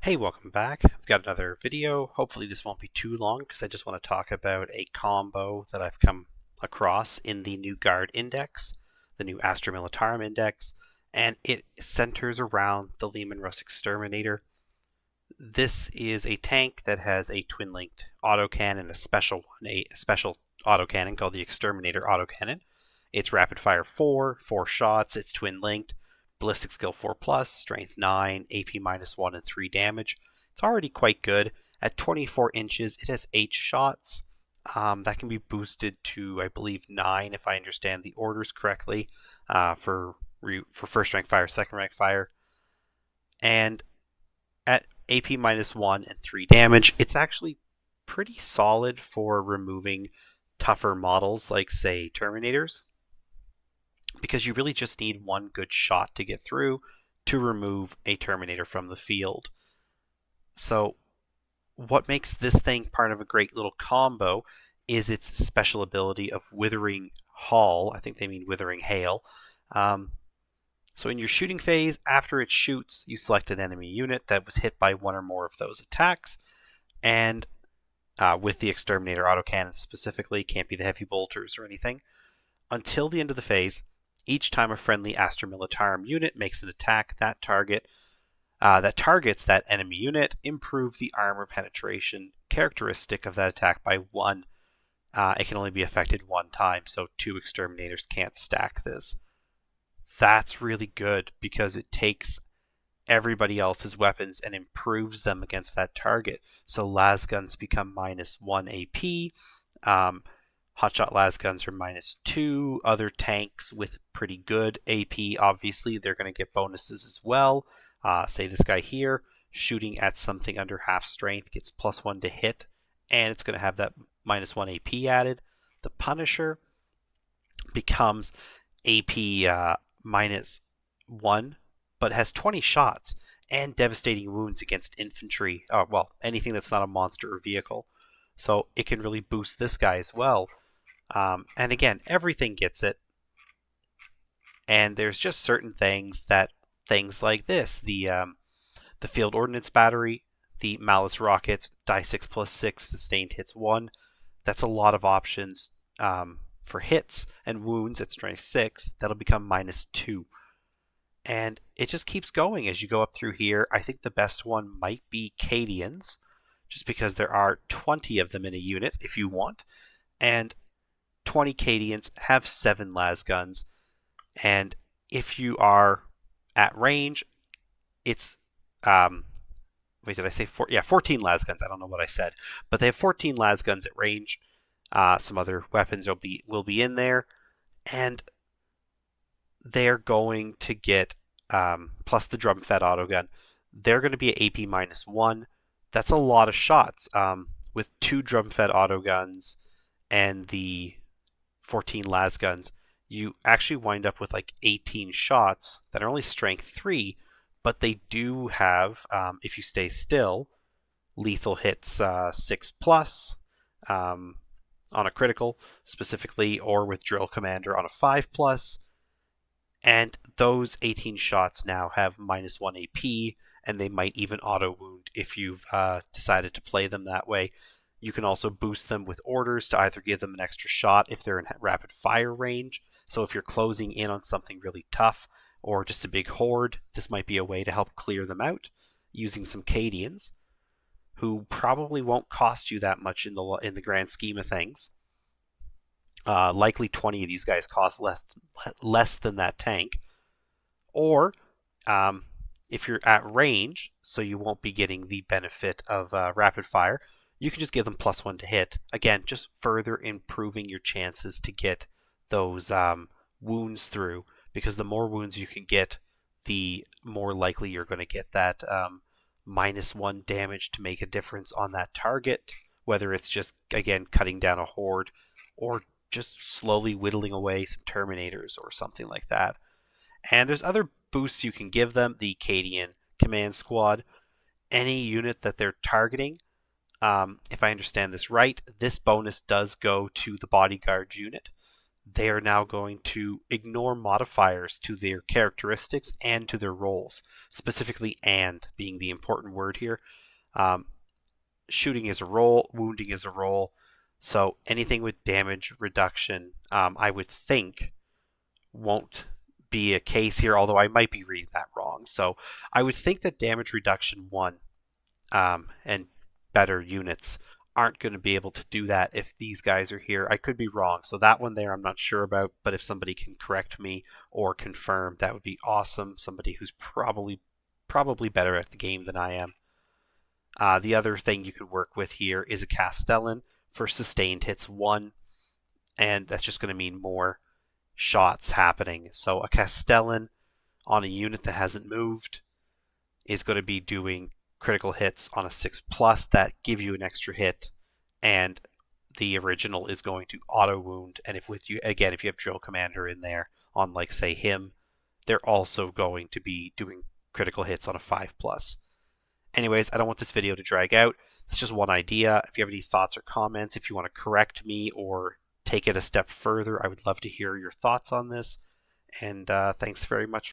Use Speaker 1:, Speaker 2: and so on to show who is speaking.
Speaker 1: Hey, welcome back. I've got another video. Hopefully this won't be too long because I just want to talk about a combo that I've come across in the new Guard Index, the new Astra Militarum Index, and it centers around the Leman Russ Exterminator. This is a tank that has a twin-linked autocannon, a special autocannon called the Exterminator autocannon. It's rapid fire 4 shots, it's twin-linked, ballistic skill 4 plus, strength 9, AP minus 1 and 3 damage. It's already quite good. At 24 inches, it has 8 shots. That can be boosted to, I believe, 9 if I understand the orders correctly, for first rank fire, second rank fire. And at AP minus 1 and 3 damage, it's actually pretty solid for removing tougher models like, say, Terminators, because you really just need one good shot to get through to remove a Terminator from the field. So what makes this thing part of a great little combo is its special ability of Withering Hail. I think they mean Withering Hail. So in your shooting phase, after it shoots, you select an enemy unit that was hit by one or more of those attacks. And with the Exterminator autocannon specifically, can't be the heavy bolters or anything. Until the end of the phase, each time a friendly Astra Militarum unit makes an attack, that targets that enemy unit, improve the armor penetration characteristic of that attack by 1. It can only be affected one time, so 2 Exterminators can't stack this. That's really good because it takes everybody else's weapons and improves them against that target. So lasguns become minus 1 AP. Hotshot lasguns are minus 2. Other tanks with pretty good AP, obviously, they're going to get bonuses as well. Say this guy here, shooting at something under half strength gets plus 1 to hit, and it's going to have that minus 1 AP added. The Punisher becomes AP minus 1, but has 20 shots and devastating wounds against infantry. Well, anything that's not a monster or vehicle. So it can really boost this guy as well. And again, everything gets it. And there's just certain things like this, the field ordnance battery, the malice rockets, die 6 plus 6, sustained hits 1. That's a lot of options for hits and wounds at strength 6. That'll become minus 2. And it just keeps going as you go up through here. I think the best one might be Cadians, just because there are 20 of them in a unit if you want. And 20 Cadians have 7 lasguns. And if you are at range, it's wait, did I say 4? Yeah, 14 lasguns. I don't know what I said, but they have 14 lasguns at range. Some other weapons will be in there, and they're going to get plus the drum-fed autogun. They're going to be at AP minus 1. That's a lot of shots. With 2 drum-fed autoguns and the 14 lasguns, you actually wind up with like 18 shots that are only strength 3, but they do have, if you stay still, lethal hits 6 plus on a critical specifically, or with Drill Commander on a 5 plus. And those 18 shots now have minus 1 AP, and they might even auto wound if you've decided to play them that way. You can also boost them with orders to either give them an extra shot if they're in rapid fire range. So if you're closing in on something really tough or just a big horde, this might be a way to help clear them out using some Cadians, who probably won't cost you that much in the grand scheme of things. Likely 20 of these guys cost less than that tank. Or if you're at range, so you won't be getting the benefit of rapid fire, you can just give them plus 1 to hit. Again, just further improving your chances to get those wounds through, because the more wounds you can get, the more likely you're going to get that minus 1 damage to make a difference on that target, whether it's just, again, cutting down a horde or just slowly whittling away some Terminators or something like that. And there's other boosts you can give them. The Cadian Command Squad, any unit that they're targeting, if I understand this right, this bonus does go to the bodyguard unit. they are now going to ignore modifiers to their characteristics and to their rolls, specifically and being the important word here. Um, Shooting is a roll, wounding is a roll. So anything with damage reduction, I would think won't be a case here, although I might be reading that wrong. So I would think that damage reduction 1 and better units aren't going to be able to do that if these guys are here. I could be wrong. So that one there I'm not sure about, but if somebody can correct me or confirm, that would be awesome. Somebody who's probably better at the game than I am. The other thing you could work with here is a Castellan for sustained hits 1, and that's just going to mean more shots happening. So a Castellan on a unit that hasn't moved is going to be doing critical hits on a 6+ that give you an extra hit, and the original is going to auto wound. And if with you again, if you have Drill Commander in there on, like, say him, they're also going to be doing critical hits on a 5+. Anyways, I don't want this video to drag out. It's just one idea. If you have any thoughts or comments, if you want to correct me or take it a step further, I would love to hear your thoughts on this. And thanks very much